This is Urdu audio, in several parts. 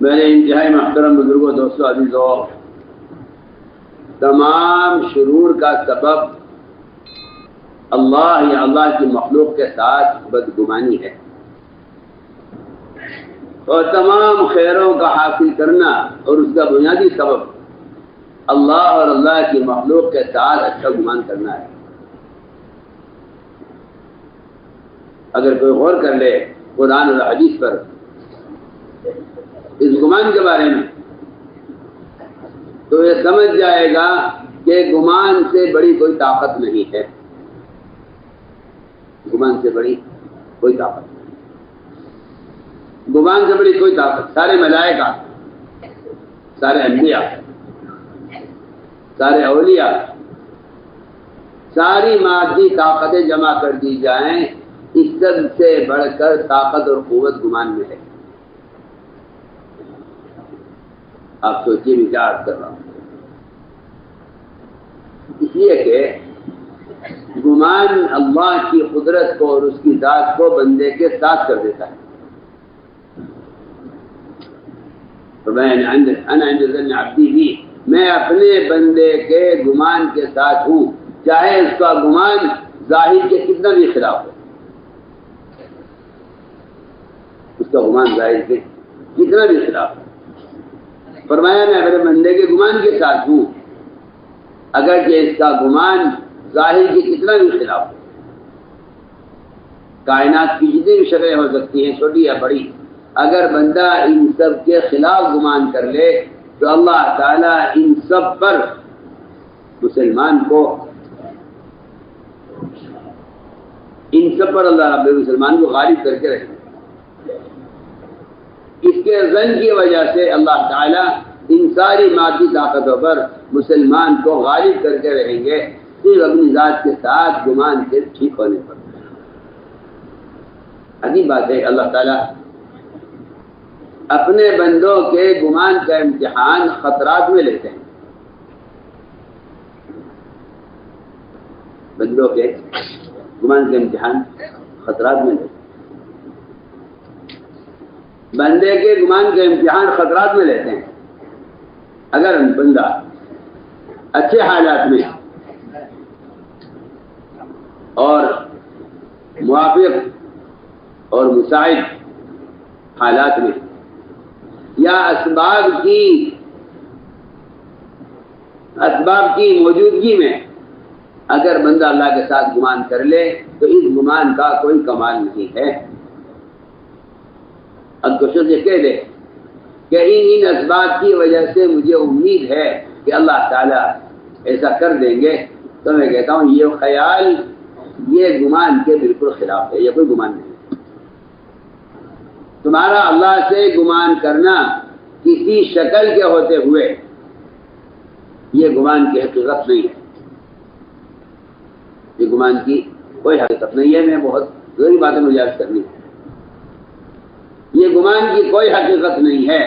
میرے انتہائی محترم بزرگوں، دوستوں، عزیزوں، تمام شرور کا سبب اللہ یا اللہ کی مخلوق کے ساتھ بدگمانی ہے، اور تمام خیروں کا حاصل کرنا اور اس کا بنیادی سبب اللہ اور اللہ کی مخلوق کے ساتھ اچھا گمان کرنا ہے۔ اگر کوئی غور کر لے قرآن اور حدیث پر اس گمان کے بارے میں تو یہ سمجھ جائے گا کہ گمان سے بڑی کوئی طاقت نہیں ہے، گمان سے بڑی کوئی طاقت نہیں، گمان سے بڑی کوئی طاقت۔ سارے ملائکہ، سارے انبیاء، سارے اولیاء، ساری مادی طاقتیں جمع کر دی جائیں، اس سب سے بڑھ کر طاقت اور قوت گمان میں ہے۔ آپ سوچیے بھی کیا عرض کر رہا ہوں، اس لیے کہ گمان اللہ کی قدرت کو اور اس کی ذات کو بندے کے ساتھ کر دیتا ہے۔ انا عند ظن عبدی بھی، میں اپنے بندے کے گمان کے ساتھ ہوں، چاہے اس کا گمان ظاہر کے کتنا بھی خلاف ہو، اس کا گمان ظاہر کے کتنا بھی خلاف ہو۔ فرمایا میں اپنے بندے کے گمان کے ساتھ ہوں، اگرچہ اس کا گمان ظاہر کے کتنا بھی خلاف ہو۔ کائنات کی جتنی بھی شکلیں ہو سکتی ہیں، چھوٹی یا بڑی، اگر بندہ ان سب کے خلاف گمان کر لے تو اللہ تعالیٰ ان سب پر اللہ رب مسلمان کو غالب کر کے رکھے۔ اس کے ظن کی وجہ سے اللہ تعالیٰ ان ساری مادی طاقتوں پر مسلمان کو غالب کر کے رہیں گے، صرف اپنی ذات کے ساتھ گمان سے ٹھیک ہونے پر۔ عجیب بات ہے، اللہ تعالیٰ اپنے بندوں کے گمان کا امتحان خطرات میں لیتے ہیں، بندوں کے گمان کا امتحان خطرات میں لیتے ہیں، بندے کے گمان کا امتحان خطرات میں لیتے ہیں۔ اگر بندہ اچھے حالات میں اور موافق اور مساعد حالات میں یا اسباب کی موجودگی میں اگر بندہ اللہ کے ساتھ گمان کر لے تو اس گمان کا کوئی کمال نہیں ہے۔ اب کوشش یہ کہہ دے کہ ان اسباب کی وجہ سے مجھے امید ہے کہ اللہ تعالیٰ ایسا کر دیں گے، تو میں کہتا ہوں یہ خیال یہ گمان کے بالکل خلاف ہے، یہ کوئی گمان نہیں۔ تمہارا اللہ سے گمان کرنا کسی شکل کے ہوتے ہوئے یہ گمان کی حقیقت نہیں ہے، یہ گمان کی کوئی حقیقت نہیں ہے۔ میں بہت ضروری باتیں مجھے عرض کرنی ہے، یہ گمان کی کوئی حقیقت نہیں ہے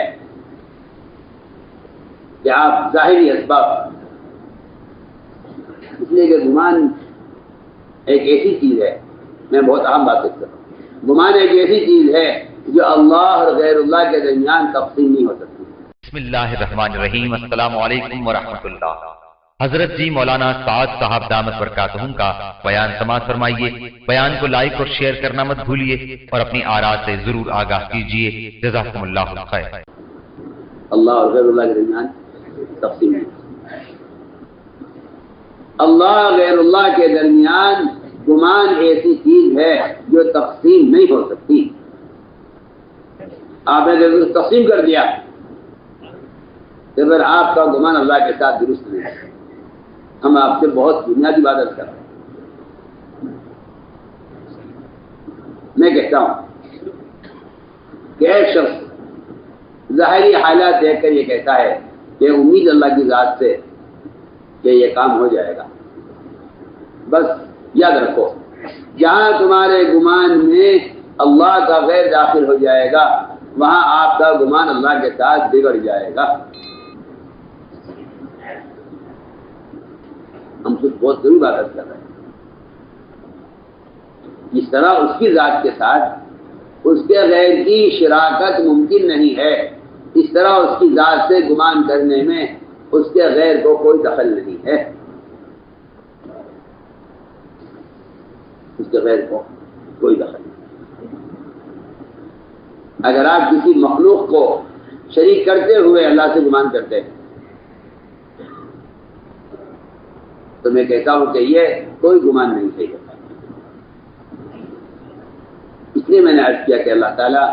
کہ آپ ظاہری اسباب، اس لیے کہ گمان ایک ایسی چیز ہے، میں بہت اہم بات کر رہا ہوں، گمان ایک ایسی چیز ہے جو اللہ اور غیر اللہ کے درمیان تقسیم نہیں ہو سکتی۔ بسم اللہ الرحمن الرحیم، السلام علیکم ورحمۃ اللہ۔ حضرت جی مولانا سعد صاحب دامت برکاتہم کا بیان سماعت فرمائیے۔ بیان کو لائک اور شیئر کرنا مت بھولیے اور اپنی آراء سے ضرور آگاہ کیجیے۔ جزاکم اللہ خیر۔ اللہ اور غیر اللہ کے درمیان تقسیم نہیں، اللہ غیر اللہ کے درمیان گمان ایسی چیز ہے جو تقسیم نہیں ہو سکتی۔ آپ نے جب تقسیم کر دیا تو پھر آپ کا گمان اللہ کے ساتھ درست نہیں ہے۔ ہم آپ سے بہت بنیادی بات کر رہے ہیں۔ میں کہتا ہوں کہ ایک شخص ظاہری حالات دیکھ کر یہ کہتا ہے کہ امید اللہ کی ذات سے کہ یہ کام ہو جائے گا۔ بس یاد رکھو، جہاں تمہارے گمان میں اللہ کا غیر داخل ہو جائے گا وہاں آپ کا گمان اللہ کے ساتھ بگڑ جائے گا۔ ہم کچھ بہت ضروری بات کر رہے ہیں، اس طرح اس کی ذات کے ساتھ اس کے غیر کی شراکت ممکن نہیں ہے، اس طرح اس کی ذات سے گمان کرنے میں اس کے غیر کو کوئی دخل نہیں ہے، اس کے غیر کو کوئی دخل نہیں۔ اگر آپ کسی مخلوق کو شریک کرتے ہوئے اللہ سے گمان کرتے ہیں تو میں کہتا ہوں کہ یہ کوئی گمان نہیں صحیح ہوتا۔ اس لیے میں نے عرض کیا کہ اللہ تعالیٰ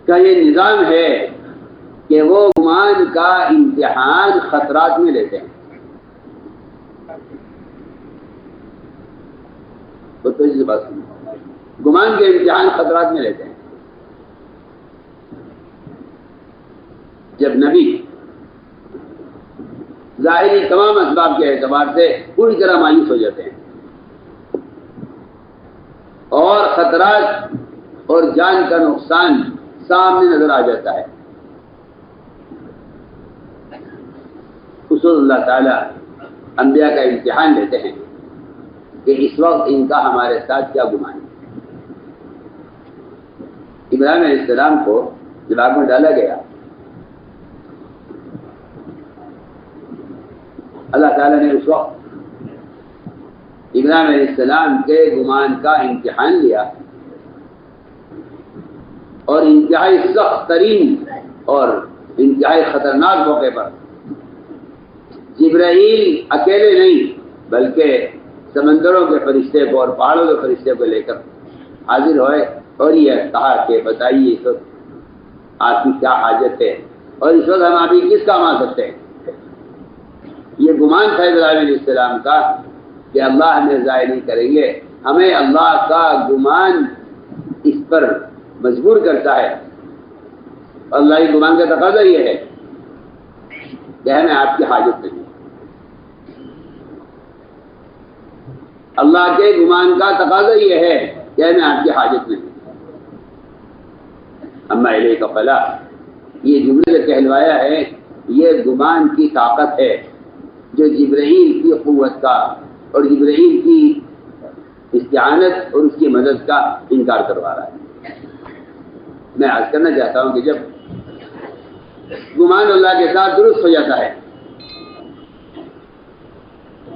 کا یہ نظام ہے کہ وہ گمان کا امتحان خطرات میں لیتے ہیں۔ تو اس بات سنو، گمان کے امتحان خطرات میں لیتے ہیں۔ جب نبی ظاہری تمام اسباب کے اعتبار سے پوری طرح مایوس ہو جاتے ہیں اور خطرات اور جان کا نقصان سامنے نظر آ جاتا ہے، اس وقت اللہ تعالیٰ انبیاء کا امتحان لیتے ہیں کہ اس وقت ان کا ہمارے ساتھ کیا گمان ہے۔ ابراہیم علیہ السلام کو جب آگ میں ڈالا گیا، اللہ تعالیٰ نے اس وقت ابراہیم علیہ السلام کے گمان کا امتحان لیا اور انتہائی سخت ترین اور انتہائی خطرناک موقع پر جبرائیل اکیلے نہیں بلکہ سمندروں کے فرشتے کو اور پہاڑوں کے فرشتے کو لے کر حاضر ہوئے اور یہ کہا کہ بتائیے اس وقت آپ کی کیا حاجت ہے اور اس وقت ہم آپ کی کس کام آ سکتے ہیں۔ یہ گمان تھا ابراہیم علیہ السلام کا کہ اللہ ہمیں ضائع نہیں کریں گے، ہمیں اللہ کا گمان اس پر مجبور کرتا ہے۔ اللہ کے گمان کا تقاضا یہ ہے کہ ہمیں آپ کی حاجت نہیں، اللہ کے گمان کا تقاضا یہ ہے کہ ہمیں آپ کی حاجت نہیں۔ اما الیک فلا، یہ جملے سے کہلوایا ہے، یہ گمان کی طاقت ہے جو جبرائیل کی قوت کا اور جبرائیل کی استعانت اور اس کی مدد کا انکار کروا رہا ہے۔ میں عرض کرنا چاہتا ہوں کہ جب گمان اللہ کے ساتھ درست ہو جاتا ہے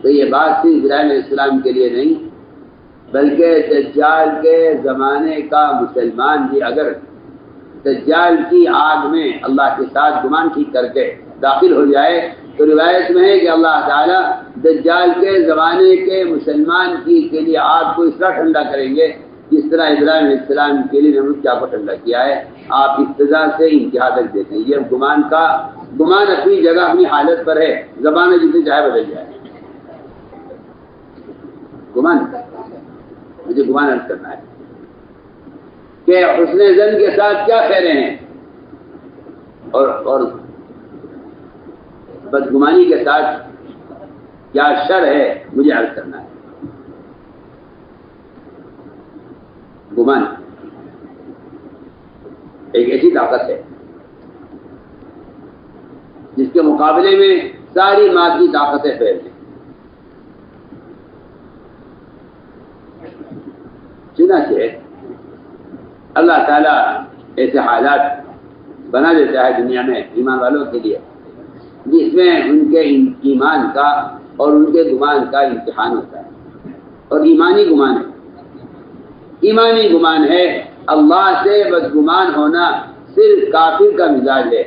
تو یہ بات صرف ابراہیم علیہ السلام کے لیے نہیں بلکہ دجال کے زمانے کا مسلمان بھی اگر دجال کی آگ میں اللہ کے ساتھ گمان ٹھیک کر کے داخل ہو جائے تو روایت میں ہے کہ اللہ تعالیٰ دجال کے زمانے کے مسلمان کے لیے آگ کو اس طرح ٹھنڈا کریں گے جس طرح ابراہیم علیہ السلام کے لیے نمرود کیا کو ٹھنڈا کیا ہے۔ آپ ابتدا سے انتہا تک دیکھیں، یہ گمان اپنی جگہ اپنی حالت پر ہے، زبانیں جتنی چاہے بدل جائے۔ مجھے گمان عرض کرنا ہے کہ حسن ظن کے ساتھ کیا خیریں ہیں اور بدگمانی کے ساتھ کیا شر ہے، مجھے عرض کرنا ہے۔ گمان ایک ایسی طاقت ہے جس کے مقابلے میں ساری مادی طاقتیں فیل ہیں۔ چنانچہ اللہ تعالیٰ ایسے حالات بنا دیتا ہے دنیا میں ایمان والوں کے لیے جس میں ان کے ایمان کا اور ان کے گمان کا امتحان ہوتا ہے، اور ایمانی گمان ہے اللہ سے بدگمان ہونا صرف کافر کا مزاج ہے،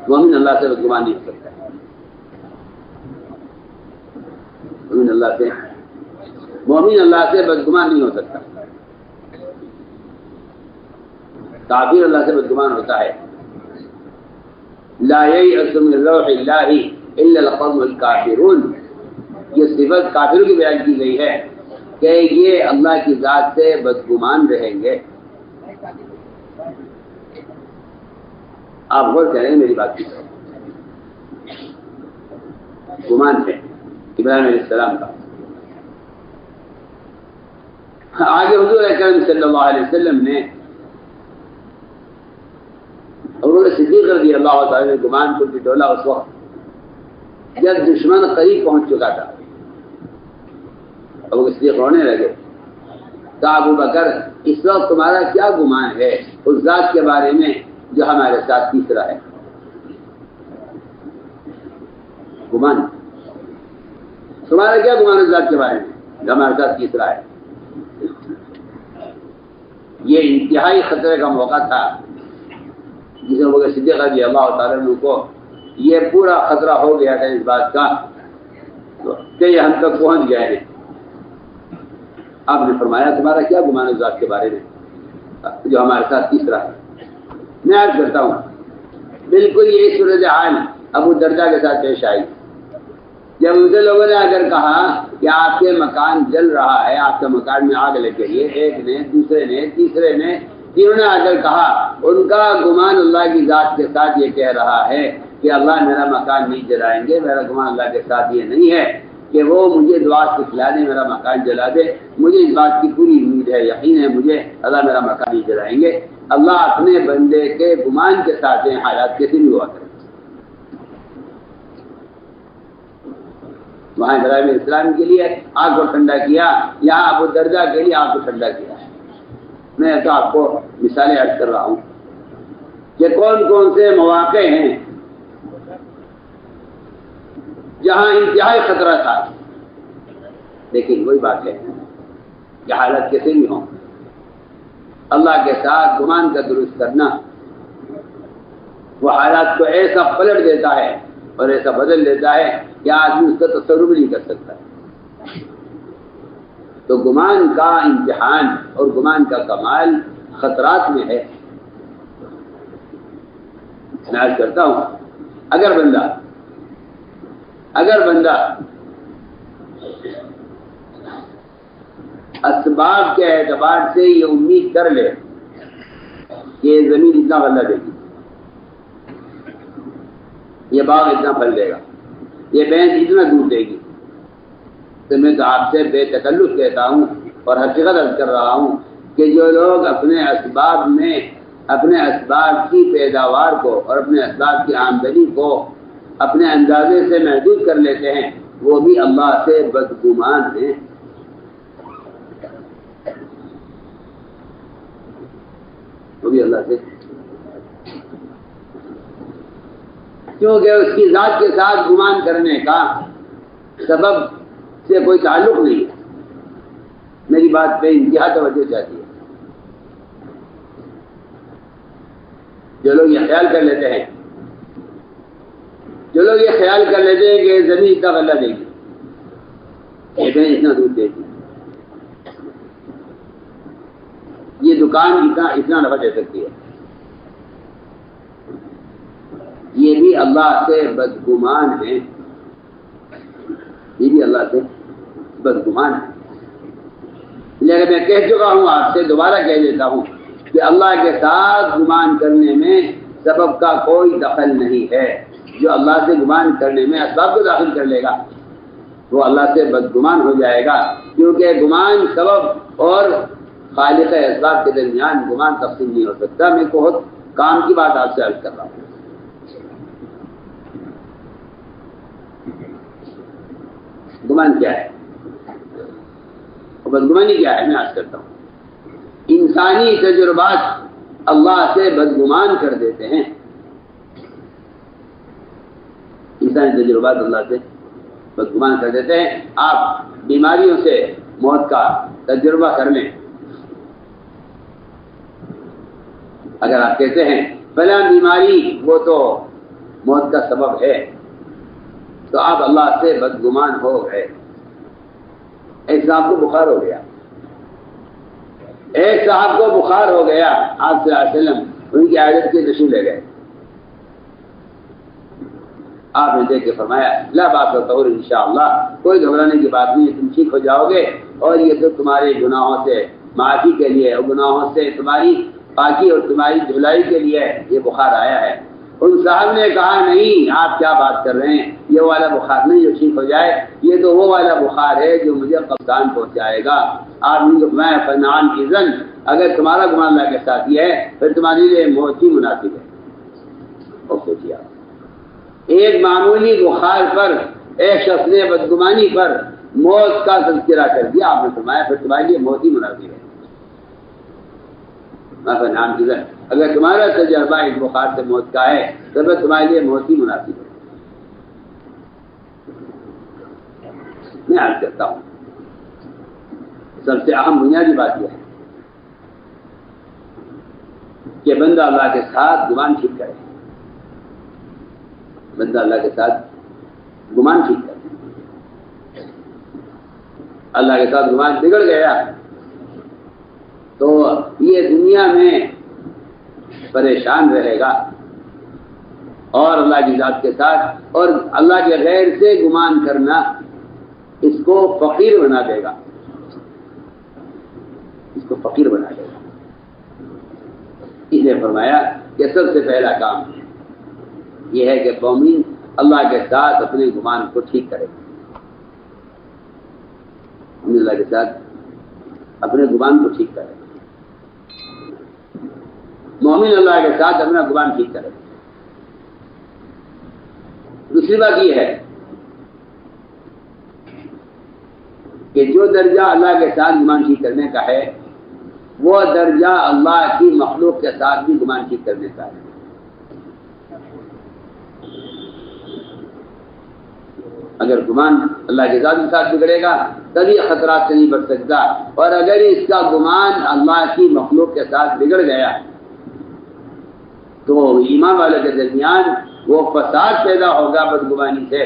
مومن اللہ سے بدگمان نہیں ہو سکتا ہے۔ مومن اللہ سے بدگمان نہیں ہو سکتا، کافر اللہ سے بدگمان ہوتا ہے۔ لا ییأس من روح اللہ الا القوم الکافرون، یہ صفت کافروں کی بیان کی گئی ہے کہ یہ اللہ کی ذات سے بدگمان رہیں گے۔ آپ غور کریں میری بات کی طرف، گمان ہے ابراہیم علیہ السلام کا۔ آگے حضور اکرم صلی اللہ علیہ وسلم نے حضور صدیق رضی اللہ تعالی نے گمان کو ٹٹولا اس وقت جب دشمن قریب پہنچ چکا تھا۔ ابو صدیق رونے لگے، کہا ابو بکر اس وقت تمہارا کیا گمان ہے اس ذات کے بارے میں جو ہمارے ساتھ تیسرا ہے، گمان۔ تمہارا کیا گمان اس ذات کے بارے میں جو ہمارے ساتھ تیسرا ہے؟ یہ انتہائی خطرے کا موقع تھا جسے ابو بکر صدیق رضی اللہ تعالیٰ عنہ کو یہ پورا خطرہ ہو گیا تھا اس بات کا کہ یہ ہم تک پہنچ گئے ہیں۔ آپ نے فرمایا تمہارا کیا گمان اس ذات کے بارے میں جو ہمارے ساتھ تیسرا ہے؟ میں عرض کرتا ہوں بالکل یہی صورتحال ابو درداء کے ساتھ پیش آئی جب ان سے لوگوں نے اگر کہا کہ آپ کے مکان جل رہا ہے، آپ کے مکان میں آگ لگ گئی ہے، ایک نے، دوسرے نے، تیسرے نے، تینوں نے اگر کہا، ان کا گمان اللہ کی ذات کے ساتھ یہ کہہ رہا ہے کہ اللہ میرا مکان نہیں جلائیں گے، میرا گمان اللہ کے ساتھ یہ نہیں ہے کہ وہ مجھے دعا سے کھلا دے، میرا مکان جلا دے۔ مجھے اس بات کی پوری امید ہے، یقین ہے مجھے اللہ میرا مکان نہیں جلائیں گے۔ اللہ اپنے بندے کے گمان کے ساتھ ہیں، حالات کیسے بھی ہوا کریں۔ وہاں ابراہیم علیہ السلام کے لیے آگ کو ٹھنڈا کیا، یہاں ابو درداء کے لیے آگ کو ٹھنڈا کیا۔ میں تو آپ کو مثالیں عرض کر رہا ہوں کہ کون کون سے مواقع ہیں جہاں انتہائی خطرہ تھا، لیکن وہی بات ہے کہ حالت کیسے بھی ہوں، اللہ کے ساتھ گمان کا درست کرنا وہ حالات کو ایسا پلٹ دیتا ہے اور ایسا بدل دیتا ہے کہ آدمی اس کا تصور بھی نہیں کر سکتا۔ تو گمان کا امتحان اور گمان کا کمال خطرات میں ہے۔ میں عرض کرتا ہوں اگر بندہ اسباب کے اعتبار سے یہ امید کر لے کہ یہ زمین اتنا غلہ دے گی، یہ باغ اتنا پھل دے گا، یہ بھینس اتنا دودھ دے گی، تو میں تو آپ سے بے تکلف کہتا ہوں اور حقیقت عرض کر رہا ہوں کہ جو لوگ اپنے اسباب کی پیداوار کو اور اپنے اسباب کی آمدنی کو اپنے اندازے سے محدود کر لیتے ہیں وہ بھی اللہ سے بدگمان ہیں۔ وہ بھی اللہ سے، کیونکہ اس کی ذات کے ساتھ گمان کرنے کا سبب سے کوئی تعلق نہیں ہے۔ میری بات پہ انتہا توجہ چاہتی ہے۔ جو لوگ یہ خیال کر لیتے ہیں کہ زمین اتنا غلہ دے گی، یہ بہن اتنا دودھ دے گی، یہ دکان اتنا نفع دے سکتی ہے، یہ بھی اللہ سے بدگمان ہے، یہ بھی اللہ سے بدگمان ہے۔ لیکن میں کہہ چکا ہوں، آپ سے دوبارہ کہہ دیتا ہوں کہ اللہ کے ساتھ گمان کرنے میں سبب کا کوئی دخل نہیں ہے۔ جو اللہ سے گمان کرنے میں اسباب کو داخل کر لے گا وہ اللہ سے بدگمان ہو جائے گا، کیونکہ گمان سبب اور خالق اسباب کے درمیان گمان تقسیم نہیں ہو سکتا۔ میں بہت کام کی بات آپ سے عرض کر رہا ہوں۔ گمان کیا ہے اور بدگمانی کیا ہے؟ میں عرض کرتا ہوں۔ انسانی تجربات اللہ سے بدگمان کر دیتے ہیں، انسانی تجربات اللہ سے بدگمان کر دیتے ہیں۔ آپ بیماریوں سے موت کا تجربہ کر لیں، اگر آپ کہتے ہیں فلاں بیماری وہ تو موت کا سبب ہے تو آپ اللہ سے بدگمان ہو گئے۔ ایک صاحب کو بخار ہو گیا، آپ صلی اللہ علیہ وسلم ان کی عادت کے تشریف لے گئے، آپ نے دیکھ کے فرمایا لا باس طہور انشاءاللہ، کوئی گھبرانے کی بات نہیں، تم ٹھیک ہو جاؤ گے، اور یہ تو تمہارے گناہوں سے معافی کے لیے اور گناہوں سے تمہاری پاکی اور تمہاری دھلائی کے لیے یہ بخار آیا ہے۔ ان صاحب نے کہا نہیں، آپ کیا بات کر رہے ہیں، یہ والا بخار نہیں جو ٹھیک ہو جائے، یہ تو وہ والا بخار ہے جو مجھے قبضان پہنچائے گا۔ آپ نے فرمایا فنعم اذن، اگر تمہارا گمان اللہ کے ساتھ یہ ہے پھر تمہارے لیے موت ہی مناسب ہے۔ اور سوچیے آپ، ایک معمولی بخار پر ایک شخص نے بدگمانی پر موت کا تذکرہ کر دیا، آپ نے فرمایا پھر تمہارے لیے موت ہی مناسب ہے۔ مثلا نام کی اگر تمہارا تجربہ اس بخار سے موت کا ہے تو پھر تمہارے لیے موت ہی مناسب ہے. میں عرض کرتا ہوں سب سے اہم بنیادی بات یہ ہے کہ بندہ اللہ کے ساتھ گمان ٹھیک کرے. بندہ اللہ کے ساتھ گمان ٹھیک کرے. اللہ کے ساتھ گمان بگڑ گیا تو یہ دنیا میں پریشان رہے گا اور اللہ کی ذات کے ساتھ اور اللہ کے غیر سے گمان کرنا اس کو فقیر بنا دے گا. اس کو فقیر بنا دے گا. اس نے فرمایا کہ سب سے پہلا کام یہ ہے کہ مومن اللہ کے ساتھ اپنے گمان کو ٹھیک کرے. اللہ کے ساتھ اپنے گمان کو ٹھیک کرے. مومن اللہ کے ساتھ اپنا گمان ٹھیک کرے. دوسری بات یہ ہے کہ جو درجہ اللہ کے ساتھ گمان ٹھیک کرنے کا ہے وہ درجہ اللہ کی مخلوق کے ساتھ بھی گمان ٹھیک کرنے کا ہے. اگر گمان اللہ کے ذات کے ساتھ بگڑے گا تبھی خطرات سے نہیں بچ سکتا، اور اگر اس کا گمان اللہ کی مخلوق کے ساتھ بگڑ گیا تو ایمان والے کے درمیان وہ فساد پیدا ہوگا بدگمانی سے،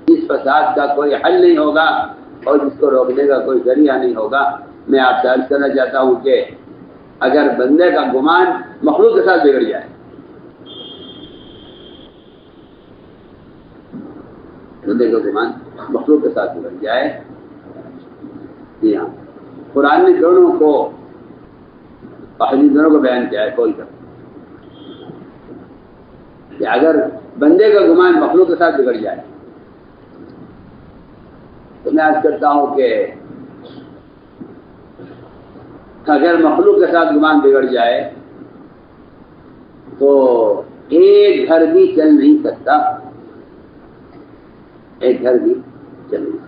اس فساد کا کوئی حل نہیں ہوگا اور جس کو روکنے کا کوئی ذریعہ نہیں ہوگا. میں آپ سے عرض کرنا چاہتا ہوں کہ اگر بندے کا گمان مخلوق کے ساتھ بگڑ جائے، بندے کا گمان مخلوق کے ساتھ بگڑ جائے، جی ہاں قرآن نے دونوں کو دونوں کو بیان کیا ہے. کوئی کر کہ اگر بندے کا گمان مخلوق کے ساتھ بگڑ جائے تو میں عرض کرتا ہوں کہ اگر مخلوق کے ساتھ گمان بگڑ جائے تو ایک گھر بھی چل نہیں سکتا. ایک گھر بھی چل نہیں سکتا.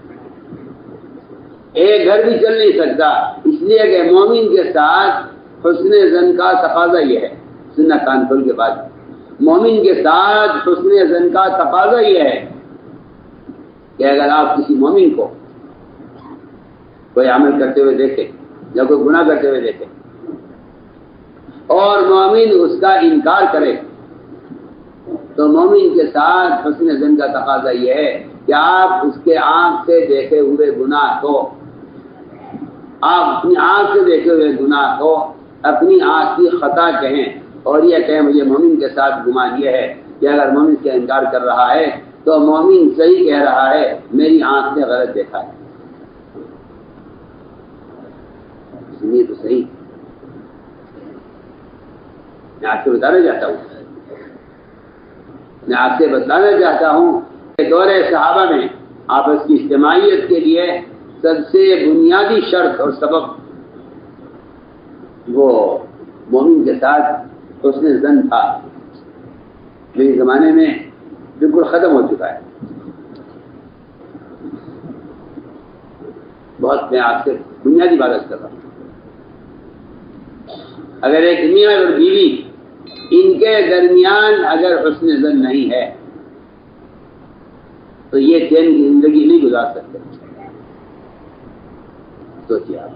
ایک گھر بھی چل نہیں سکتا اس لیے کہ مومن کے ساتھ حسن ظن کا تقاضا یہ ہے. سننا کان کھول کے بعد مومن کے ساتھ حسن ظن کا تقاضا یہ ہے کہ اگر آپ کسی مومن کو کوئی عمل کرتے ہوئے دیکھیں یا کوئی گناہ کرتے ہوئے دیکھیں اور مومن اس کا انکار کرے تو مومن کے ساتھ حسن ظن کا تقاضا یہ ہے کہ آپ اس کے آنکھ سے دیکھے ہوئے گناہ کو، آپ اپنی آنکھ سے دیکھے ہوئے گناہ کو اپنی آنکھ کی خطا کہیں اور یہ کہیں مجھے مومن کے ساتھ گمان یہ ہے کہ اگر مومن کا انکار کر رہا ہے تو مومن صحیح کہہ رہا ہے، میری آنکھ نے غلط دیکھا ہے. سنیے تو صحیح. میں آپ سے بتانا چاہتا ہوں کہ دور صحابہ میں آپس کی اجتماعیت کے لیے سب سے بنیادی شرط اور سبب وہ مومن کے ساتھ حسن ظن تھا. میرے زمانے میں بالکل ختم ہو چکا ہے. بہت میں آپ سے بنیادی بات کر رہا ہوں. اگر ایک میاں اور بیوی ان کے درمیان اگر حسن ظن نہیں ہے تو یہ چین کی زندگی نہیں گزار سکتے. سوچیے آپ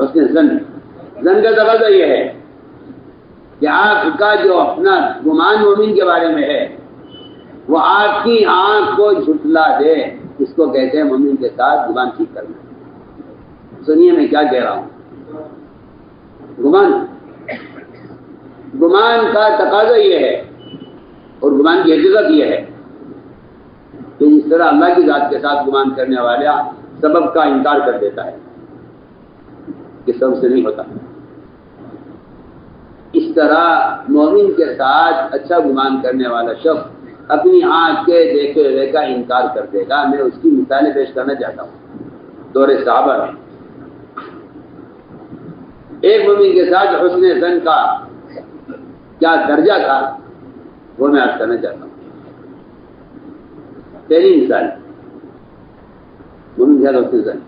حسن ظن کا تقاضا یہ ہے کہ آپ کا جو اپنا گمان مومن کے بارے میں ہے وہ آپ کی آنکھ کو جھٹلا دے. اس کو کہتے ہیں مومن کے ساتھ گمان ٹھیک کرنا. سنیے میں کیا کہہ رہا ہوں. گمان کا تقاضا یہ ہے اور گمان کی حقیقت یہ ہے کہ اس طرح اللہ کی ذات کے ساتھ گمان کرنے والا سبب کا انکار کر دیتا ہے کہ سبب سے نہیں ہوتا. اس طرح مومن کے ساتھ اچھا گمان کرنے والا شخص اپنی آنکھ کے دیکھے ہوئے کا انکار کر دے گا. میں اس کی مثالیں پیش کرنا چاہتا ہوں. دور صحابہ میں ایک مومن کے ساتھ حسن ظن کا کیا درجہ تھا وہ میں عرض کرنا چاہتا ہوں. پہلی مثال مومن کے ساتھ حسن ظن.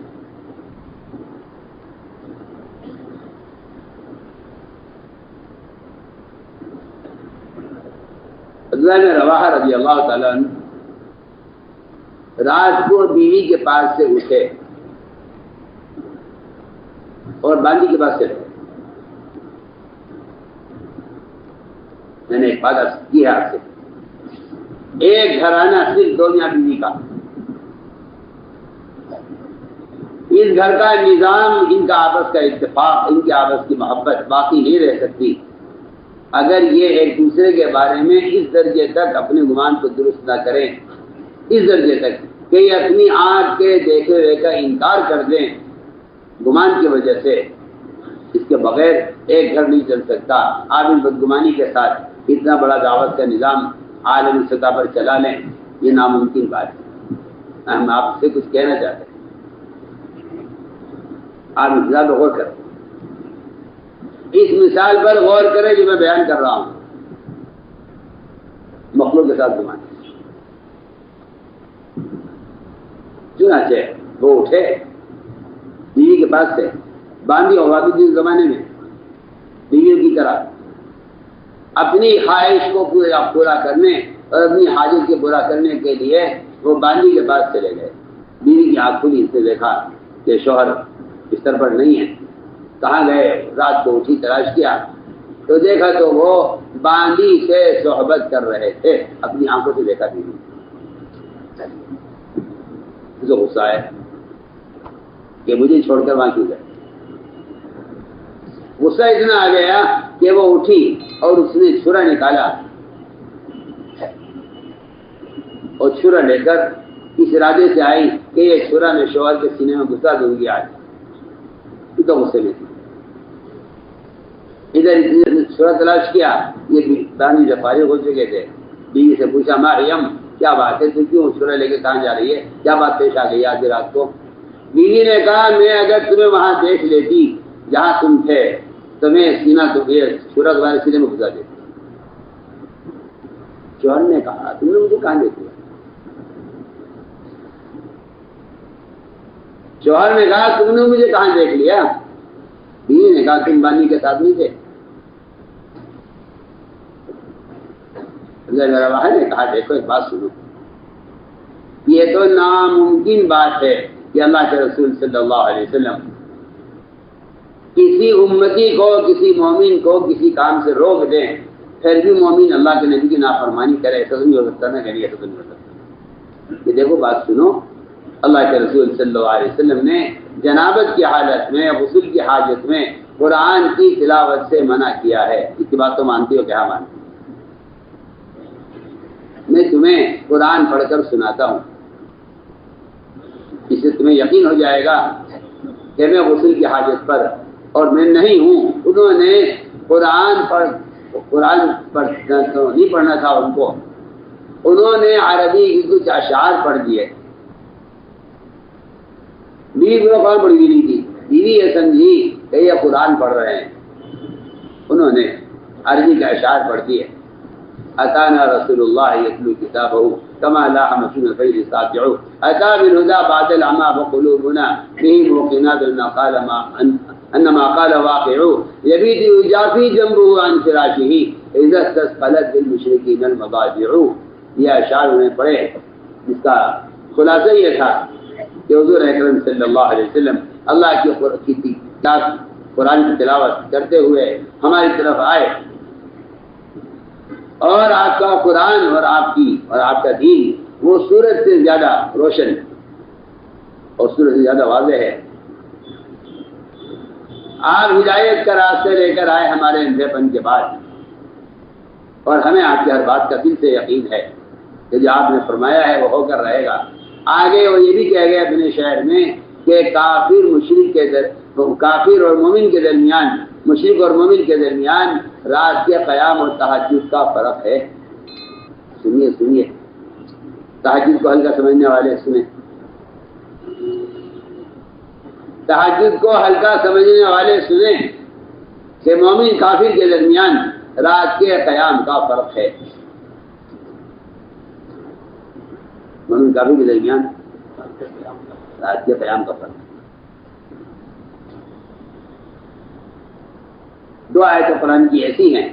عبداللہ بن رواحہ رضی اللہ تعالیٰ عنہ رات کو بیوی کے پاس سے اٹھے اور باندی کے پاس سے رہے. میں نے ایک وعدہ کیا آپ سے، ایک گھرانہ صرف دو میاں بیوی کا، اس گھر کا نظام، ان کا آپس کا اتفاق، ان کے آپس کی محبت باقی نہیں رہ سکتی اگر یہ ایک دوسرے کے بارے میں اس درجے تک اپنے گمان کو درست نہ کریں، اس درجے تک کہ یہ اپنی آنکھ کے دیکھے ہوئے کا انکار کر دیں گمان کی وجہ سے. اس کے بغیر ایک گھر نہیں چل سکتا. آپ ان بدگمانی کے ساتھ اتنا بڑا دعوت کا نظام عالمی سطح پر چلا لیں، یہ ناممکن بات ہے. ہم آپ سے کچھ کہنا چاہتے ہیں، آپ مثال پر غور کریں، اس مثال پر غور کریں جو میں بیان کر رہا ہوں. مخلوق کے ساتھ گمان، چنانچہ وہ اٹھے بیوی کے پاس سے، باندھی ہوا بھی جس زمانے میں بیویوں کی طرح اپنی خواہش کو پورا کرنے اور اپنی حاجت کو پورا کرنے کے لیے وہ باندھی کے پاس چلے گئے. بیوی کی آنکھ کھلی، اس نے دیکھا کہ شوہر بستر پر نہیں ہے. کہاں گئے؟ رات کو اٹھی، تلاش کیا تو دیکھا تو وہ باندھی سے صحبت کر رہے تھے. اپنی آنکھوں سے دیکھا بیوی، جو غصہ ہے کہ مجھے چھوڑ کر وہاں کیوں گئے. غصہ اتنا آ گیا کہ وہ اٹھی اور اس نے چھرا نکالا اور چھرا لے کر اس ارادے سے آئی کہ یہ چھرا میں شوہر کے سینے میں گھسا دوں گی آج. تو غصے میں تھی. ادھر چھرا تلاش کیا، یہ باندھی سے فارغ ہو چکے تھے. بیوی سے پوچھا مریم کیا بات ہے، تو کیوں چھرا لے کے کہاں جا رہی ہے، کیا بات پیش آ گئی آج رات کو؟ بیوی نے کہا میں اگر تمہیں وہاں دیکھ لیتی جہاں تم تھے تو میں سینہ تو چھرا تمہارے سینے میں گھسا دیتی. شوہر نے کہا تم نے مجھے کہاں دیکھ لیا؟ شوہر نے کہا تم نے مجھے کہاں دیکھ لیا؟ بیوی نے کہا تم باندھی کے ساتھ نہیں تھے. رواحہ نے کہا دیکھو ایک بات سنو، یہ تو ناممکن بات ہے کہ اللہ کے رسول صلی اللہ علیہ وسلم کسی امتی کو، کسی مومن کو کسی کام سے روک دیں پھر بھی مومن اللہ کے نبی کی نافرمانی کرے. ایسا تو نہیں ہو سکتا نا، کہ ایسا تو نہیں ہو سکتا. یہ دیکھو بات سنو، اللہ کے رسول صلی اللہ علیہ وسلم نے جنابت کی حالت میں، غسل کی حاجت میں قرآن کی تلاوت سے منع کیا ہے. اس کی بات تو مانتی ہو؟ کیا مانتی؟ میں تمہیں قرآن پڑھ کر سناتا ہوں، اس سے تمہیں یقین ہو جائے گا کہ میں غسل کی حاجت پر اور میں نہیں ہوں. انہوں نے قرآن نہیں پڑھنا تھا ان کو، انہوں نے عربی کی کچھ اشعار پڑھ دیے. بیوی کو قرآن پڑھی نہیں تھی. بیوی یہ سمجھی کہ یہ قرآن پڑھ رہے ہیں. انہوں نے عربی کے اشعار پڑھ دیے. اتانا رسول اللہ یتلو کتابہ کما لاح مسلم الفیل ساتع اتا بالهدى بعد العمى وقلوبنا به موقنات انما قال واقع يبيت يجافي جنبه عن فراشه اذا استثقلت بالمشركين المضاجع. یہ اشعار انہیں پڑھے جس کا خلاصہ یہ تھا کہ حضور اکرم صلی اللہ علیہ وسلم اللہ کی قرآن کی تلاوت کرتے ہوئے ہماری طرف آئے اور آپ کا قرآن اور آپ کا دین وہ سورج سے زیادہ روشن اور سورج سے زیادہ واضح ہے. آپ ہدایت کا راستے لے کر آئے ہمارے اندھے پن کے بعد، اور ہمیں آپ کی ہر بات کا دل سے یقین ہے کہ جو آپ نے فرمایا ہے وہ ہو کر رہے گا. آگے وہ یہ بھی کہہ گئے اپنے شہر میں کہ کافر اور مومن کے درمیان، مشرک اور مومن کے درمیان رات کے قیام اور تہجد کا فرق ہے. سنیے تہجد کو ہلکا سمجھنے والے سنیں، تہجد کو ہلکا سمجھنے والے سنیں کہ مومن کافر کے درمیان رات کے قیام کا فرق ہے. مومن کافر کے درمیان رات کے قیام کا فرق. دو آیتیں قرآن کی ایسی ہیں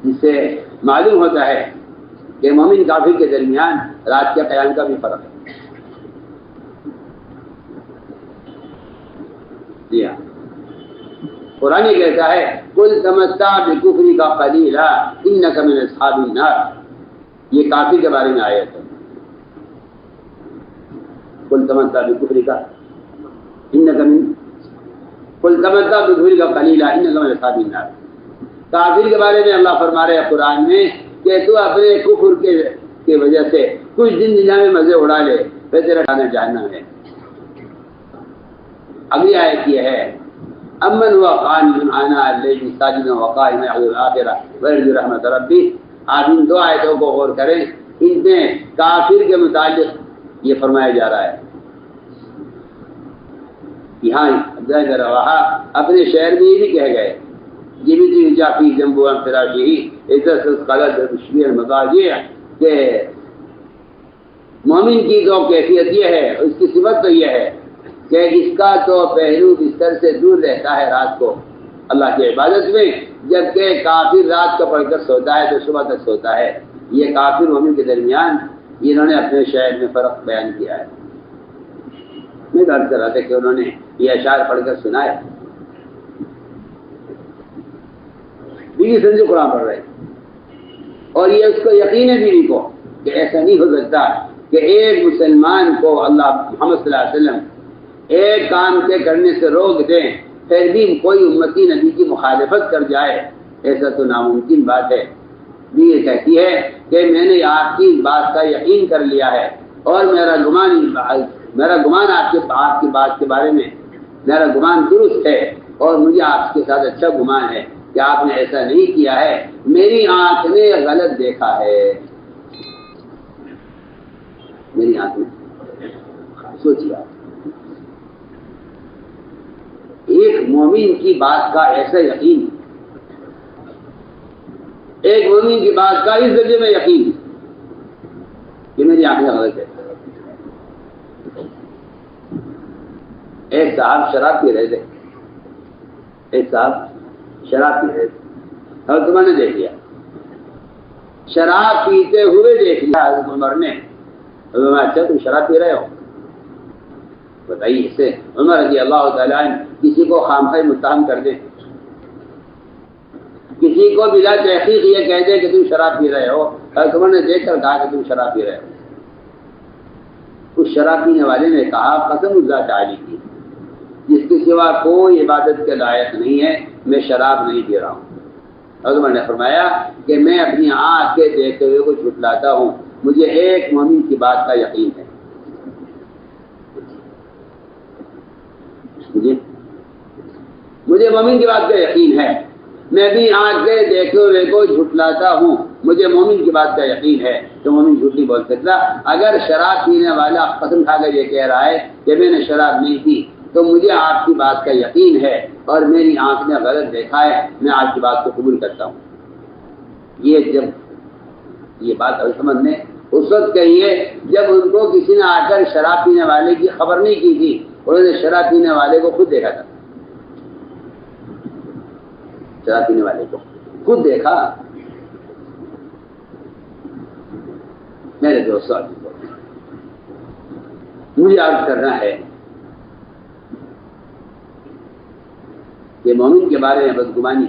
جس سے معلوم ہوتا ہے کہ مومن کافر کے درمیان رات کے قیام کا بھی فرق ہے۔ جی ہاں، قرآن یہ کہتا ہے قل تمتع بکفرک قلیلا انک من اصحاب النار، یہ کافر کے بارے میں آیت ہے۔ قل تمتع بکفرک انک من قل تمتع بکفرک قلیلا انک من اصحاب النار، کافر کے بارے میں اللہ فرما رہے ہیں قرآن میں کہ تو اپنے کفر کے وجہ سے کچھ دن دنیا میں مزے اڑا لے، پھر تیرا ٹھکانہ جہنم ہے۔ اگلی آیت یہ ہے امن ہوا قانت آناء اللیل ساجدا وقائما یحذر الآخرہ ویرجو رحمت ربہ۔ آپ ان دو آیتوں کو غور کریں، ان میں کافر کے متعلق یہ فرمایا جا رہا ہے۔ یہاں عبداللہ بن رواحہ اپنے شہر میں یہ بھی کہہ گئے جبت جافی جنبو عن فراشہ اذا استثقلت تشبیہ المضاجع، کہ مومن کی جو کیفیت یہ ہے، اس کی صفت تو یہ ہے کہ اس کا تو پہلو بستر سے دور رہتا ہے رات کو اللہ کی عبادت میں، جبکہ کافر رات کو پڑھ کر سوتا ہے تو صبح تک سوتا ہے۔ یہ کافر مومن کے درمیان انہوں نے اپنے شعر میں فرق بیان کیا ہے۔ میں درد کر رہا تھا کہ انہوں نے یہ اشعار پڑھ کر سنایا، بیوی سمجھو قرآن پڑھ رہے، اور یہ اس کو یقین ہے بیوی کو کہ ایسا نہیں ہو سکتا کہ ایک مسلمان کو اللہ محمد صلی اللہ علیہ وسلم ایک کام کے کرنے سے روک دیں پھر بھی کوئی امتی نبی کی مخالفت کر جائے، ایسا تو ناممکن بات ہے۔ یہ کہتی ہے کہ میں نے آپ کی بات کا یقین کر لیا ہے، اور میرا گمان آپ کی بات کے بارے میں میرا گمان درست ہے، اور مجھے آپ کے ساتھ اچھا گمان ہے کہ آپ نے ایسا نہیں کیا ہے، میری آنکھ نے غلط دیکھا ہے، میری آنکھ نے۔ سوچیے ایک مومن کی بات کا ایسا یقین، ایک مومن کی بات کا اس درجے میں یقین کہ میری آنکھیں غلط ہے۔ ایک صاحب شراب پی رہے تھے، ایک صاحب شراب پی رہے تھے، اور تمہیں نے دیکھ لیا، شراب پیتے ہوئے دیکھ لیا حضرت عمر نے۔ اچھا تم شراب پی رہے ہو، بتائیے اس سے عمر رضی اللہ تعالیٰ عنہ کسی کو خامخواہ متہم کر دیں، کسی کو بلا تحقیق یہ کہہ دیں کہ تم شراب پی رہے ہو، اور تمہوں نے دیکھ کر کہا کہ تم شراب پی رہے ہو۔ اس شراب پینے والے نے کہا قسم اللہ تعالی کی جس کے سوا کوئی عبادت کے لائق نہیں ہے، میں شراب نہیں پی رہا ہوں۔ اور عمر نے فرمایا کہ میں اپنی آنکھ کے دیکھتے ہوئے کو جھٹلاتا ہوں، مجھے ایک مومن کی بات کا یقین ہے۔ مجھے مومن کی بات کا یقین ہے، میں بھی آنکھ کے دیکھے ہوئے کو جھٹلاتا ہوں، مجھے مومن کی بات کا یقین ہے، تو مومن جھوٹ نہیں بول سکتا۔ اگر شراب پینے والا قسم کھا کر یہ کہہ رہا ہے کہ میں نے شراب نہیں پی، تو مجھے آپ کی بات کا یقین ہے اور میری آنکھ نے غلط دیکھا ہے، میں آپ کی بات کو قبول کرتا ہوں۔ یہ جب یہ بات سمجھ نے اس وقت کہی ہے جب ان کو کسی نے آ کر شراب پینے والے کی خبر نہیں کی تھی، انہوں نے شراب پینے والے کو خود دیکھا تھا، شراب پینے والے کو خود دیکھا۔ میرے دوستوں مجھے عرض کرنا ہے کہ مومن کے بارے میں بدگمانی،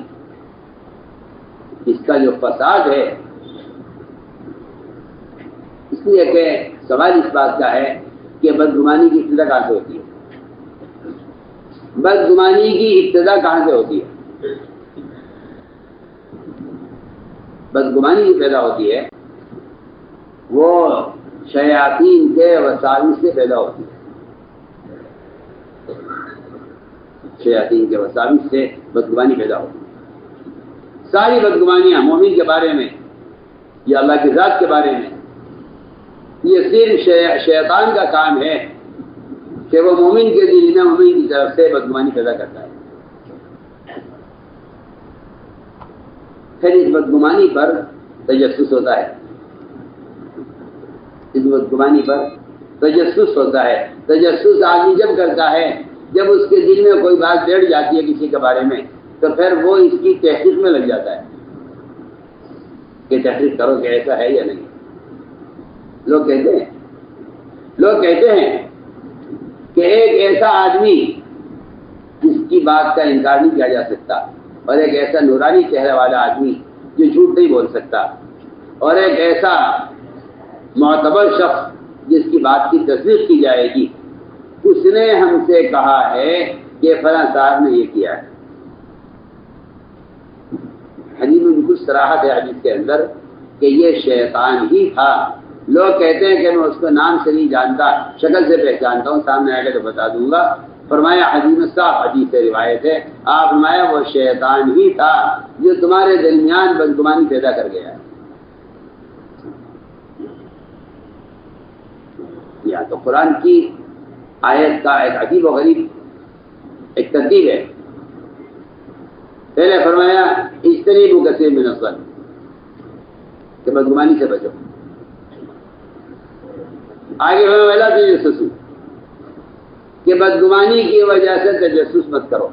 اس کا جو فساد ہے، اس لیے کہ سوال اس بات کا ہے کہ بدگمانی کی ابتدا کہاں سے ہوتی ہے؟ بدگمانی کی ابتدا کہاں سے ہوتی ہے؟ بدگمانی جو پیدا ہوتی ہے وہ شیاطین کے وساوس سے پیدا ہوتی ہے، شیاطین کے وساوس سے بدگمانی پیدا ہوتی ہے۔ ساری بدگمانیاں مومن کے بارے میں یا اللہ کی ذات کے بارے میں، یہ صرف شیطان کا کام ہے کہ وہ مومن کے دل میں مومن کی طرف سے بدگمانی پیدا کرتا ہے۔ پھر اس بدگمانی پر تجسس ہوتا ہے، اس بدگمانی پر تجسس ہوتا ہے۔ تجسس آدمی جب کرتا ہے جب اس کے دل میں کوئی بات بیٹھ جاتی ہے کسی کے بارے میں، تو پھر وہ اس کی تحقیق میں لگ جاتا ہے۔ کہ تحقیق کرو کہ ایسا ہے یا نہیں. لوگ کہتے ہیں کہ ایک ایسا آدمی جس کی بات کا انکار نہیں کیا جا سکتا، اور ایک ایسا نورانی چہرے والا آدمی جو جھوٹ نہیں بول سکتا، اور ایک ایسا معتبر شخص جس کی بات کی تصدیق کی جائے گی، اس نے ہم سے کہا ہے کہ فلاں صاحب نے یہ کیا ہے. حدیث میں بالکل صراحت ہے حدیث کے اندر کہ یہ شیطان ہی تھا. لوگ کہتے ہیں کہ میں اس کو نام سے نہیں جانتا، شکل سے پہچانتا ہوں، سامنے آئے گا تو بتا دوں گا. فرمایا حدیث میں صاف حدیث سے روایت ہے، آپ فرمایا وہ شیطان ہی تھا جو تمہارے درمیان بدگمانی پیدا کر گیا ہے. یا تو قرآن کی آیت کا ایک عجیب و غریب ایک ترتیب ہے. پہلے فرمایا اجتنبوا کثیر من الظن کہ بدگمانی سے بچو. آگے فرمایا ولا تجسسوا کہ بدگمانی کی وجہ سے تجسس مت کرو.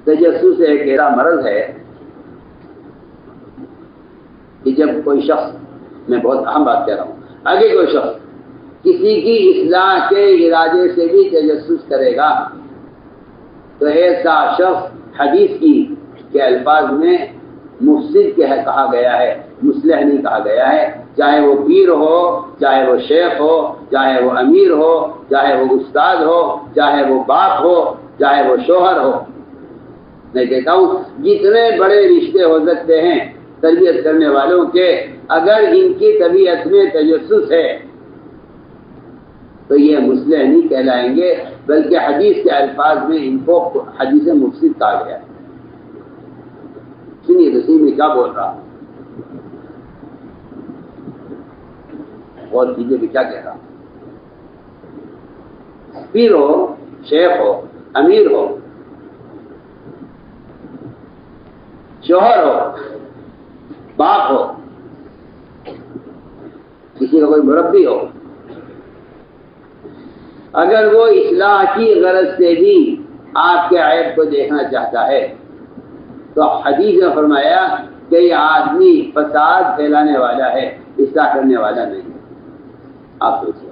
تجسس ایک ایسا مرض ہے کہ جب کوئی شخص، میں بہت اہم بات کہہ رہا ہوں، آگے کوئی شخص کسی کی اصلاح کے ارادے سے بھی تجسس کرے گا تو ایسا شخص حدیث کی کے الفاظ میں مفسد کہا گیا ہے، مصلح نہیں کہا گیا ہے. چاہے وہ پیر ہو، چاہے وہ شیخ ہو، چاہے وہ امیر ہو، چاہے وہ استاد ہو، چاہے وہ باپ ہو، چاہے وہ شوہر ہو. میں کہتا ہوں جتنے بڑے رشتے ہو سکتے ہیں تربیت کرنے والوں کے، اگر ان کی طبیعت میں تجسس ہے تو یہ مصلح نہیں کہلائیں گے، بلکہ حدیث کے الفاظ میں ان کو حدیث مفسد کہا گیا. سنیے رسول میں کیا بول رہا ہوں، اور چیزیں بھی کیا کہہ رہا ہوں. پیر ہو، شیخ ہو، امیر ہو، شوہر ہو، باپ ہو، کسی کا کوئی مربی ہو، اگر وہ اصلاح کی غرض سے بھی آپ کے عیب کو دیکھنا چاہتا ہے تو حدیث نے فرمایا کہ یہ آدمی فساد پھیلانے والا ہے، اصلاح کرنے والا نہیں. آپ سوچیے.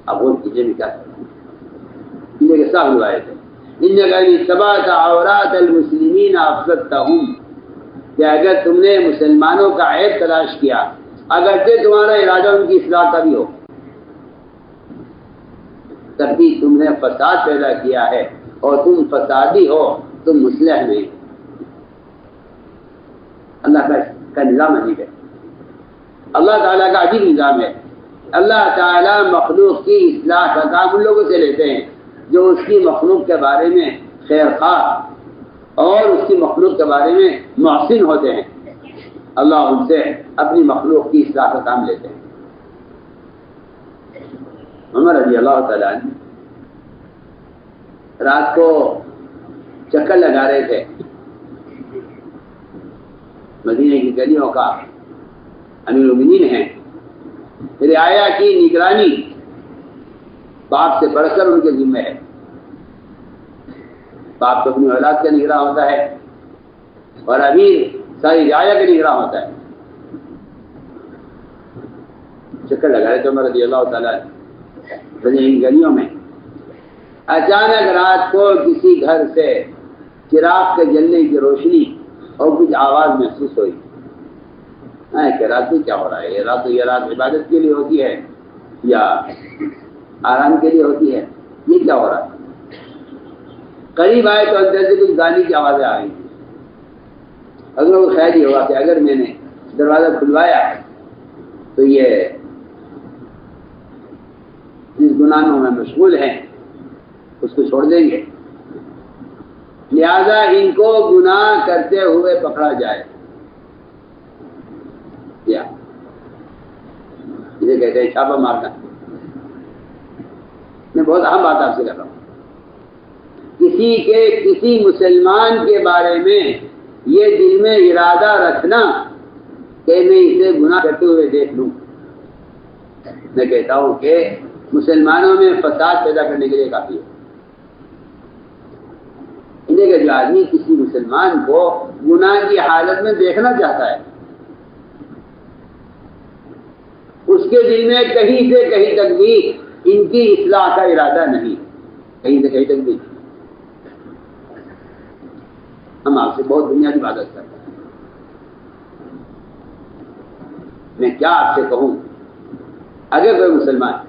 اب وہ چیزیں بھی کیا کریں کے ساتھ روایت ہے ان جگہ تباہ عورات المسلمین افسدتہم کہ اگر تم نے مسلمانوں کا عیب تلاش کیا، اگرچہ تمہارا ارادہ ان کی اصلاح کا بھی ہو، تب بھی تم نے فساد پیدا کیا ہے، اور تم فسادی ہو، تم مصلح نہیں. اللہ کا نظام عجیب ہے، اللہ تعالیٰ کا عجیب نظام ہے. اللہ تعالیٰ مخلوق کی اصلاح کا کام ان لوگوں سے لیتے ہیں جو اس کی مخلوق کے بارے میں خیر خواہ اور اس کی مخلوق کے بارے میں محسن ہوتے ہیں. اللہ ان سے اپنی مخلوق کی اصلاح کا کام لیتے ہیں. عمر رضی اللہ تعالیٰ عنہ رات کو چکر لگا رہے تھے مدینے کی گلیوں کا، امیر المومنین ہیں، رعایا کی نگرانی باپ سے بڑھ کر ان کے ذمہ ہے. باپ تو اپنی اولاد کا نگراں ہوتا ہے اور امیر ساری رعایا کا نگراں ہوتا ہے. چکر لگا رہے تھے عمر رضی اللہ تعالیٰ مدینے کی گلیوں میں. اچانک رات کو کسی گھر سے چراغ کے جلنے کی روشنی اور کچھ آواز محسوس ہوئی. کہ رات میں کیا ہو رہا ہے، یہ رات عبادت کے لیے ہوتی ہے یا آرام کے لیے ہوتی ہے، یہ کیا ہو رہا ہے. قریب آئے تو اندر سے کچھ گانے کی آوازیں آ رہی تھی. اگر وہ خیال ہی ہوا کہ اگر میں نے دروازہ کھلوایا تو یہ جس گناہوں میں مشغول ہیں اس کو چھوڑ دیں گے، لہذا ان کو گناہ کرتے ہوئے پکڑا جائے. کیا اسے کہتے ہیں چھاپا مارنا. میں بہت اہم بات آپ سے کر رہا ہوں. کسی مسلمان کے بارے میں یہ دل میں ارادہ رکھنا کہ میں اسے گناہ کرتے ہوئے دیکھ لوں. میں کہتا ہوں کہ مسلمانوں میں فساد پیدا کرنے کے لیے کافی ہے۔ انہیں کہ جو آدمی کسی مسلمان کو گناہ کی حالت میں دیکھنا چاہتا ہے، اس کے دل میں کہیں سے کہیں تک بھی ان کی اصلاح کا ارادہ نہیں، کہیں سے کہیں تک بھی۔ ہم آپ سے بہت بنیادی عبادت کرتے ہیں، میں کیا آپ سے کہوں، اگر کوئی مسلمان،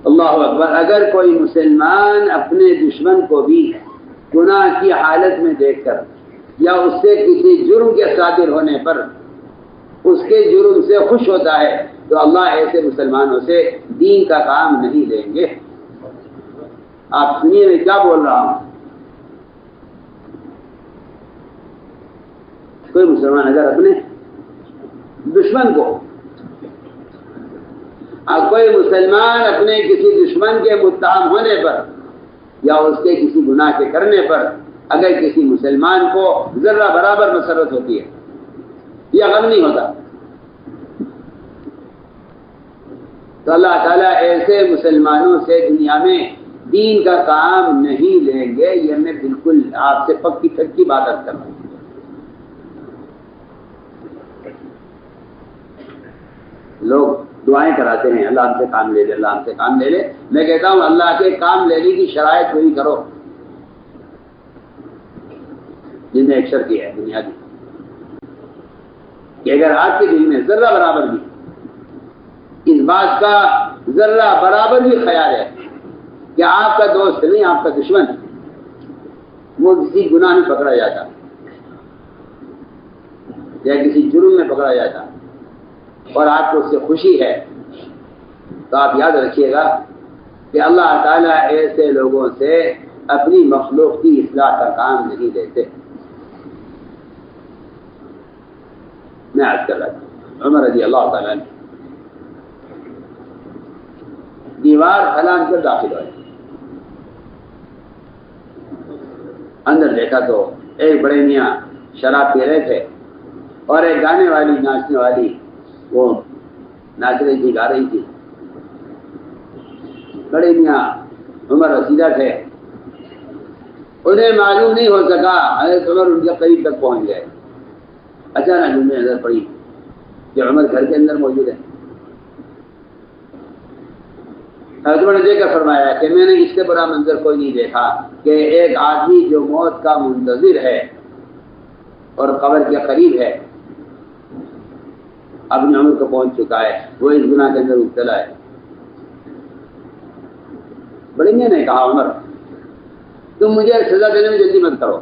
اللہ اکبر، اگر کوئی مسلمان اپنے دشمن کو بھی گناہ کی حالت میں دیکھ کر یا اس سے کسی جرم کے صادر ہونے پر اس کے جرم سے خوش ہوتا ہے تو اللہ ایسے مسلمانوں سے دین کا کام نہیں لیں گے۔ آپ سنیے میں کیا بول رہا ہوں۔ کوئی مسلمان اگر اپنے دشمن کو، کوئی مسلمان اپنے کسی دشمن کے متہم ہونے پر یا اس کے کسی گناہ کے کرنے پر اگر کسی مسلمان کو ذرہ برابر مسرت ہوتی ہے یا غم نہیں ہوتا تو اللہ تعالیٰ ایسے مسلمانوں سے دنیا میں دین کا کام نہیں لیں گے۔ یہ میں بالکل آپ سے پکی پکی بات کر رہا ہوں۔ لوگ دعائیں کراتے ہیں، اللہ ہم سے کام لے لے، اللہ ہم سے کام لے لے۔ میں کہتا ہوں اللہ کے کام لینے کی شرائط پوری کرو، جن نے ایک شرط ہے بنیادی کہ اگر آپ کے دل میں ذرہ برابر بھی اس بات کا ذرہ برابر بھی خیال ہے کہ آپ کا دوست نہیں، آپ کا دشمن، وہ کسی گناہ میں پکڑا جاتا یا کسی جرم میں پکڑا جاتا اور آپ کو اس سے خوشی ہے تو آپ یاد رکھیے گا کہ اللہ تعالیٰ ایسے لوگوں سے اپنی مخلوق کی اصلاح کا کام نہیں لیتے۔ میں عرض کر رہا تھا عمر رضی اللہ تعالیٰ عنہ دیوار پھلان کر داخل ہوئے، اندر دیکھا تو ایک بڑے میاں شراب پی رہے تھے اور ایک گانے والی ناچنے والی وہ ناچ رہی تھی، گا رہی تھی۔ بڑے میاں عمر رسیدہ تھے، انہیں معلوم نہیں ہو سکا، حضرت عمر ان کے قریب تک پہنچ گئے۔ اچانک انہیں نظر پڑی کہ عمر گھر کے اندر موجود ہے۔ حضرت عمر نے دیکھ کر فرمایا کہ میں نے اس سے بڑا منظر کوئی نہیں دیکھا کہ ایک آدمی جو موت کا منتظر ہے اور قبر کے قریب ہے اپنی عمر کو پہنچ چکا ہے، وہ اس گناہ کے اندر مبتلا ہے۔ بڑے میاں نے کہا عمر تم مجھے سزا دینے میں جلدی مت کرو،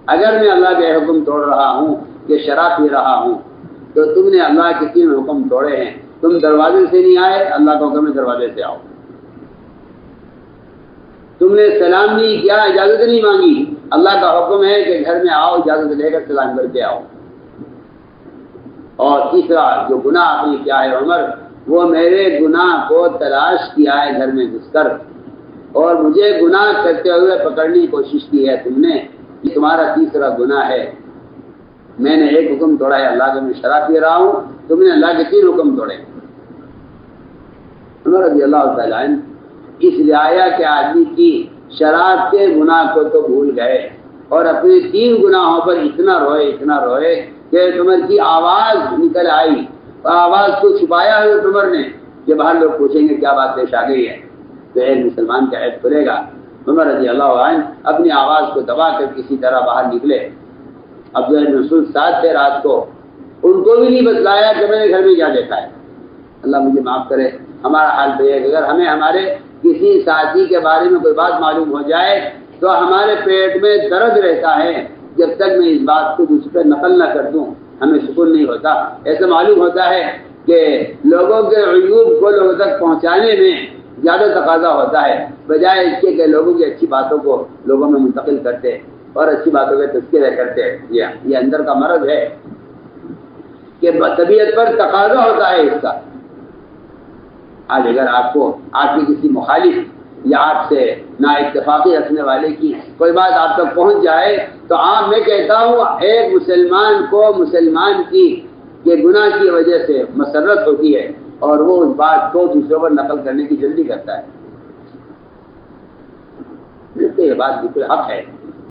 اگر میں اللہ کے حکم توڑ رہا ہوں کہ شراب پی رہا ہوں تو تم نے اللہ کے 3 حکم توڑے ہیں، تم دروازے سے نہیں آئے، اللہ کا حکم ہے دروازے سے آؤ، تم نے سلام نہیں کیا، اجازت نہیں مانگی، اللہ کا حکم ہے کہ گھر میں آؤ، اجازت لے کر سلام کر کے آؤ، اور تیسرا جو گناہ آپ نے کیا ہے عمر وہ میرے گناہ کو تلاش کیا ہے گھر میں گھس کر اور مجھے گناہ کرتے ہوئے پکڑنے کی کوشش کی ہے تم نے، یہ تمہارا تیسرا گناہ ہے۔ میں نے ایک حکم توڑا ہے اللہ کا، میں شراب پی رہا ہوں، تم نے اللہ کے 3 حکم توڑے۔ عمر رضی اللہ تعالیٰ عنہ اس رعایا کے آدمی کی شراب کے گناہ کو تو بھول گئے اور اپنے 3 گناہوں پر اتنا روئے کہ عمر کی آواز نکل آئی، اور آواز کو چھپایا حضرت عمر نے کہ باہر لوگ پوچھیں گے کیا بات پیش آ گئی ہے تو ایک مسلمان کا عیب کھلے گا۔ عمر رضی اللہ عنہ اپنی آواز کو دبا کر کسی طرح باہر نکلے۔ عبداللہ بن مسعود ساتھ تھے رات کو، ان کو بھی نہیں بتلایا کہ میں نے گھر میں کیا دیکھا ہے۔ اللہ مجھے معاف کرے، ہمارا حال تو یہ ہے کہ اگر ہمیں ہمارے کسی ساتھی کے بارے میں کوئی بات معلوم ہو جائے تو ہمارے پیٹ میں درد رہتا ہے، جب تک میں اس بات کو دوسرے پہ نقل نہ کر دوں ہمیں سکون نہیں ہوتا۔ ایسا معلوم ہوتا ہے کہ لوگوں کے عیوب کو لوگوں تک پہنچانے میں زیادہ تقاضا ہوتا ہے بجائے اس کے کہ لوگوں کی اچھی باتوں کو لوگوں میں منتقل کرتے اور اچھی باتوں کے تذکرے کرتے۔ یہ اندر کا مرض ہے کہ طبیعت پر تقاضا ہوتا ہے اس کا۔ آج اگر آپ کو آپ کی کسی مخالف یا آپ سے نا اتفاقی رکھنے والے کی کوئی بات آپ تک پہنچ جائے تو میں کہتا ہوں ایک مسلمان کو مسلمان کی کے گناہ کی وجہ سے مسرت ہوتی ہے اور وہ اس بات کو دوسروں پر نقل کرنے کی جلدی کرتا ہے. اس سے یہ بات بالکل حق ہے.